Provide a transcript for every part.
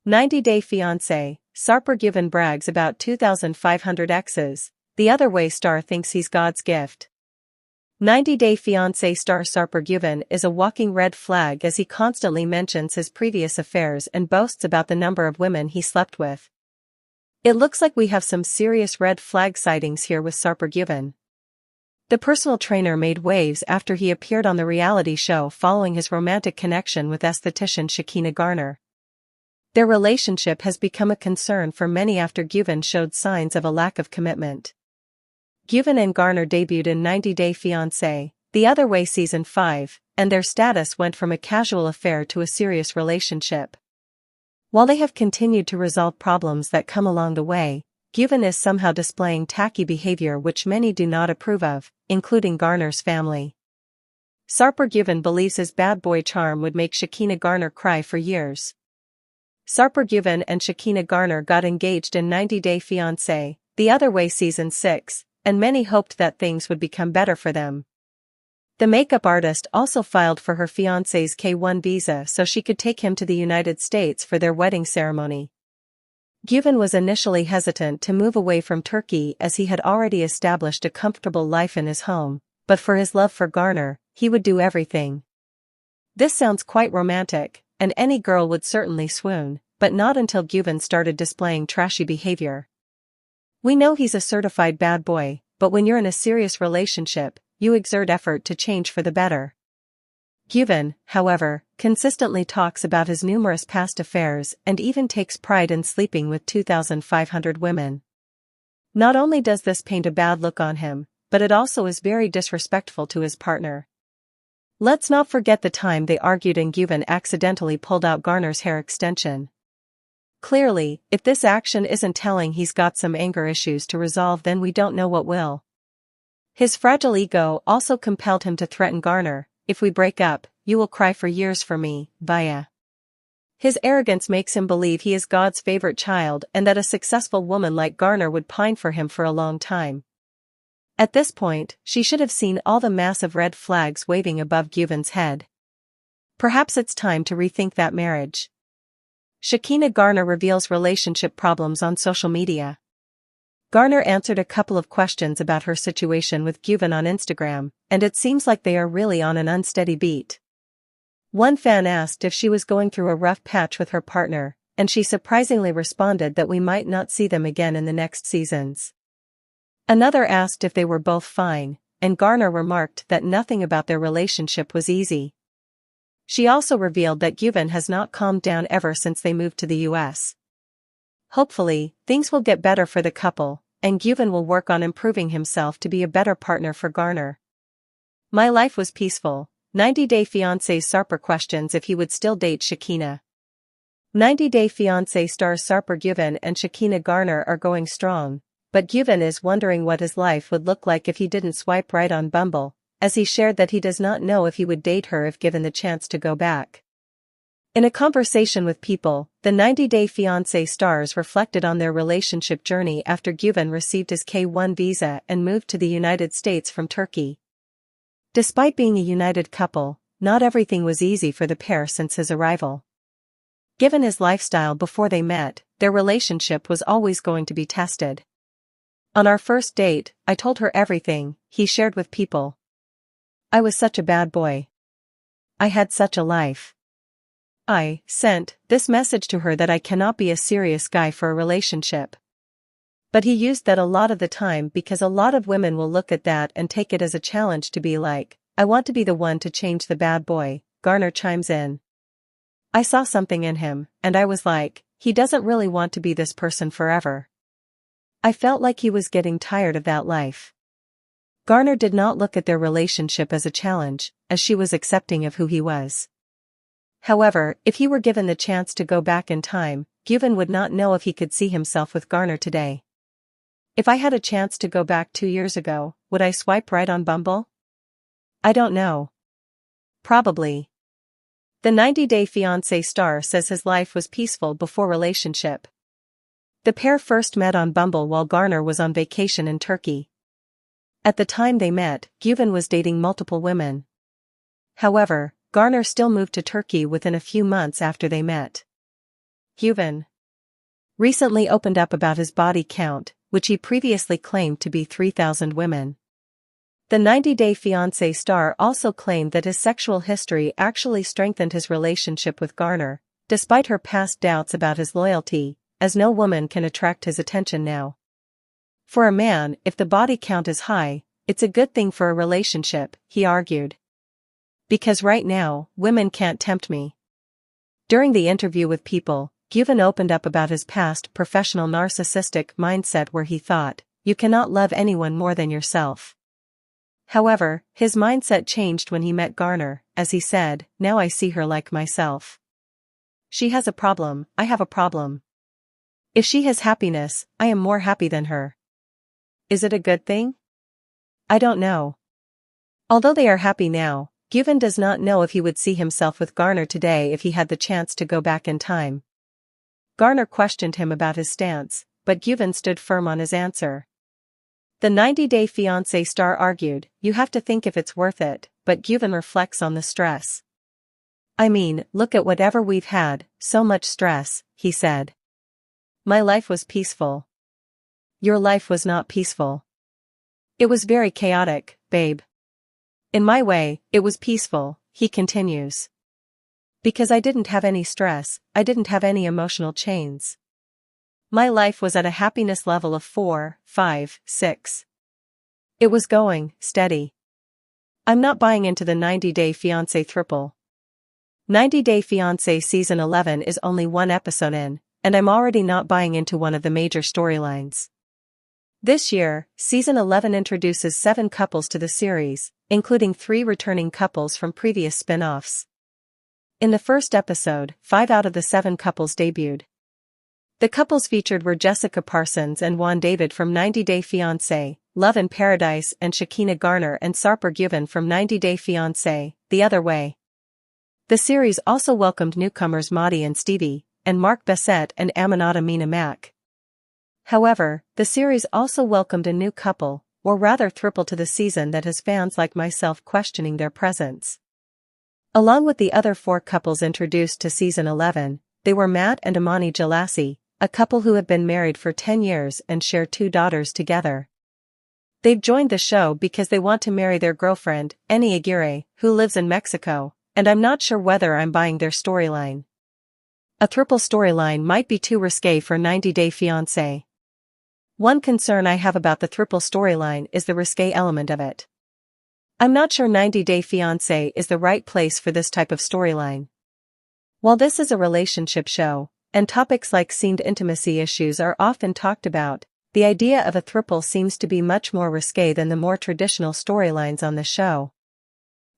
90-Day Fiance, Sarper Given brags about 2,500 exes, the other way star thinks he's God's gift. 90-Day Fiance star Sarper Given is a walking red flag as he constantly mentions his previous affairs and boasts about the number of women he slept with. It looks like we have some serious red flag sightings here with Sarper Given. The personal trainer made waves after he appeared on the reality show following his romantic connection with esthetician Shekinah Garner. Their relationship has become a concern for many after Given showed signs of a lack of commitment. Given and Garner debuted in 90-Day Fiancé, The Other Way Season 5, and their status went from a casual affair to a serious relationship. While they have continued to resolve problems that come along the way, Given is somehow displaying tacky behavior which many do not approve of, including Garner's family. Sarper Given believes his bad boy charm would make Shekinah Garner cry for years. Sarper Given and Shekinah Garner got engaged in 90-Day Fiancé, The Other Way Season 6, and many hoped that things would become better for them. The makeup artist also filed for her fiancé's K-1 visa so she could take him to the United States for their wedding ceremony. Given was initially hesitant to move away from Turkey as he had already established a comfortable life in his home, but for his love for Garner, he would do everything. This sounds quite romantic, and any girl would certainly swoon, but not until Given started displaying trashy behavior. We know he's a certified bad boy, but when you're in a serious relationship, you exert effort to change for the better. Given, however, consistently talks about his numerous past affairs and even takes pride in sleeping with 2,500 women. Not only does this paint a bad look on him, but it also is very disrespectful to his partner. Let's not forget the time they argued and Given accidentally pulled out Garner's hair extension. Clearly, if this action isn't telling he's got some anger issues to resolve, then we don't know what will. His fragile ego also compelled him to threaten Garner, "If we break up, you will cry for years for me, via." His arrogance makes him believe he is God's favorite child and that a successful woman like Garner would pine for him for a long time. At this point, she should have seen all the massive red flags waving above Given's head. Perhaps it's time to rethink that marriage. Shekinah Garner reveals relationship problems on social media. Garner answered a couple of questions about her situation with Given on Instagram, and it seems like they are really on an unsteady beat. One fan asked if she was going through a rough patch with her partner, and she surprisingly responded that we might not see them again in the next seasons. Another asked if they were both fine, and Garner remarked that nothing about their relationship was easy. She also revealed that Given has not calmed down ever since they moved to the US. Hopefully, things will get better for the couple, and Given will work on improving himself to be a better partner for Garner. My life was peaceful. 90-Day Fiancé Sarper questions if he would still date Shekinah. 90-Day Fiancé stars Sarper Given and Shekinah Garner are going strong, but Given is wondering what his life would look like if he didn't swipe right on Bumble, as he shared that he does not know if he would date her if given the chance to go back. In a conversation with People, the 90-Day Fiancé stars reflected on their relationship journey after Given received his K-1 visa and moved to the United States from Turkey. Despite being a united couple, not everything was easy for the pair since his arrival. Given his lifestyle before they met, their relationship was always going to be tested. On our first date, I told her everything, he shared with People. I was such a bad boy. I had such a life. I sent this message to her that I cannot be a serious guy for a relationship. But he used that a lot of the time because a lot of women will look at that and take it as a challenge to be like, I want to be the one to change the bad boy, Garner chimes in. I saw something in him, and I was like, he doesn't really want to be this person forever. I felt like he was getting tired of that life. Garner did not look at their relationship as a challenge, as she was accepting of who he was. However, if he were given the chance to go back in time, Given would not know if he could see himself with Garner today. If I had a chance to go back 2 years ago, would I swipe right on Bumble? I don't know. Probably. The 90-Day Fiancé star says his life was peaceful before relationship. The pair first met on Bumble while Garner was on vacation in Turkey. At the time they met, Given was dating multiple women. However, Garner still moved to Turkey within a few months after they met. Gyven recently opened up about his body count, which he previously claimed to be 3,000 women. The 90 Day Fiancé star also claimed that his sexual history actually strengthened his relationship with Garner, despite her past doubts about his loyalty, as no woman can attract his attention now. For a man, if the body count is high, it's a good thing for a relationship, he argued. Because right now, women can't tempt me. During the interview with People, Gyven opened up about his past professional narcissistic mindset where he thought, you cannot love anyone more than yourself. However, his mindset changed when he met Garner, as he said, now I see her like myself. She has a problem, I have a problem. If she has happiness, I am more happy than her. Is it a good thing? I don't know. Although they are happy now, Gyven does not know if he would see himself with Garner today if he had the chance to go back in time. Garner questioned him about his stance, but Gyven stood firm on his answer. The 90 Day Fiancé star argued, you have to think if it's worth it, but Gyven reflects on the stress. I mean, look at whatever we've had, so much stress, he said. My life was peaceful. Your life was not peaceful. It was very chaotic, babe. In my way, it was peaceful, he continues. Because I didn't have any stress, I didn't have any emotional chains. My life was at a happiness level of 4, 5, 6. It was going steady. I'm not buying into the 90 Day Fiancé throuple. 90 Day Fiancé Season 11 is only one episode in, and I'm already not buying into one of the major storylines. This year, Season 11 introduces 7 couples to the series, including 3 returning couples from previous spin-offs. In the first episode, 5 out of the 7 couples debuted. The couples featured were Jessica Parsons and Juan David from 90 Day Fiancé, Love in Paradise, and Shekinah Garner and Sarper Gyven from 90 Day Fiancé, The Other Way. The series also welcomed newcomers Maddie and Stevie, and Mark Bassett and Aminata Mina Mack. However, the series also welcomed a new couple, or rather throuple to the season that has fans like myself questioning their presence. Along with the other 4 couples introduced to Season 11, they were Matt and Imani Jalassi, a couple who have been married for 10 years and share 2 daughters together. They've joined the show because they want to marry their girlfriend, Eni Aguirre, who lives in Mexico, and I'm not sure whether I'm buying their storyline. A throuple storyline might be too risque for 90 Day Fiancé. One concern I have about the throuple storyline is the risque element of it. I'm not sure 90 Day Fiancé is the right place for this type of storyline. While this is a relationship show, and topics like seemed intimacy issues are often talked about, the idea of a throuple seems to be much more risque than the more traditional storylines on the show.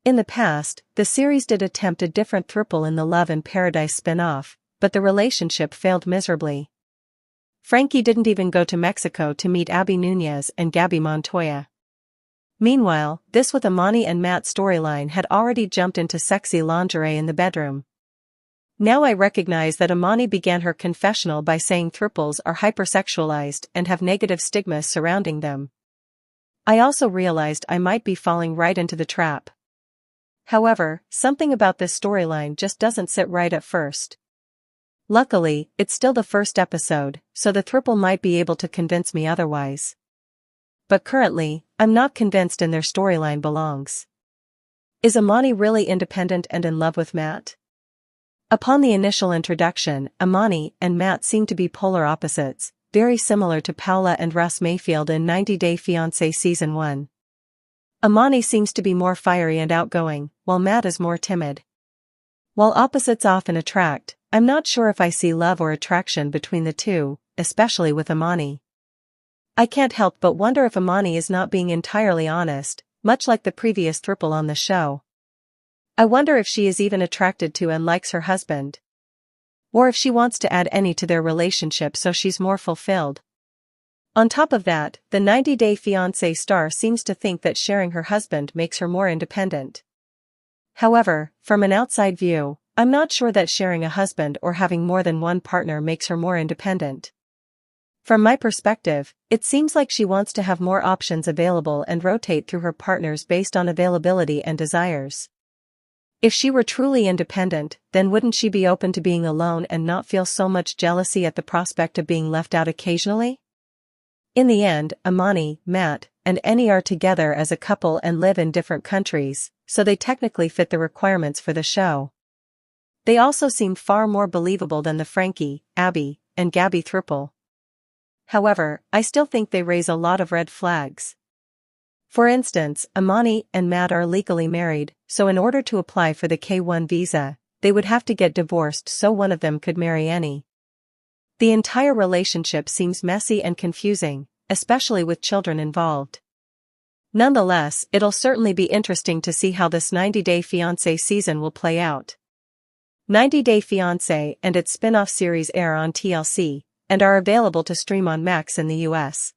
In the past, the series did attempt a different throuple in the Love in Paradise spin-off, but the relationship failed miserably. Frankie didn't even go to Mexico to meet Abby Nunez and Gabby Montoya. Meanwhile, this with Imani and Matt storyline had already jumped into sexy lingerie in the bedroom. Now I recognize that Imani began her confessional by saying throuples are hypersexualized and have negative stigmas surrounding them. I also realized I might be falling right into the trap. However, something about this storyline just doesn't sit right at first. Luckily, it's still the first episode, so the throuple might be able to convince me otherwise. But currently, I'm not convinced in their storyline belongs. Is Imani really independent and in love with Matt? Upon the initial introduction, Imani and Matt seem to be polar opposites, very similar to Paula and Russ Mayfield in 90 Day Fiancé Season 1. Imani seems to be more fiery and outgoing, while Matt is more timid. While opposites often attract, I'm not sure if I see love or attraction between the two, especially with Imani. I can't help but wonder if Imani is not being entirely honest, much like the previous throuple on the show. I wonder if she is even attracted to and likes her husband. Or if she wants to add Eni to their relationship so she's more fulfilled. On top of that, the 90 Day Fiancé star seems to think that sharing her husband makes her more independent. However, from an outside view, I'm not sure that sharing a husband or having more than one partner makes her more independent. From my perspective, it seems like she wants to have more options available and rotate through her partners based on availability and desires. If she were truly independent, then wouldn't she be open to being alone and not feel so much jealousy at the prospect of being left out occasionally? In the end, Amani, Matt, and Annie are together as a couple and live in different countries, so they technically fit the requirements for the show. They also seem far more believable than the Frankie, Abby, and Gabby throuple. However, I still think they raise a lot of red flags. For instance, Amani and Matt are legally married, so in order to apply for the K-1 visa, they would have to get divorced so one of them could marry Annie. The entire relationship seems messy and confusing, especially with children involved. Nonetheless, it'll certainly be interesting to see how this 90 Day Fiancé season will play out. 90 Day Fiancé and its spin-off series air on TLC, and are available to stream on Max in the US.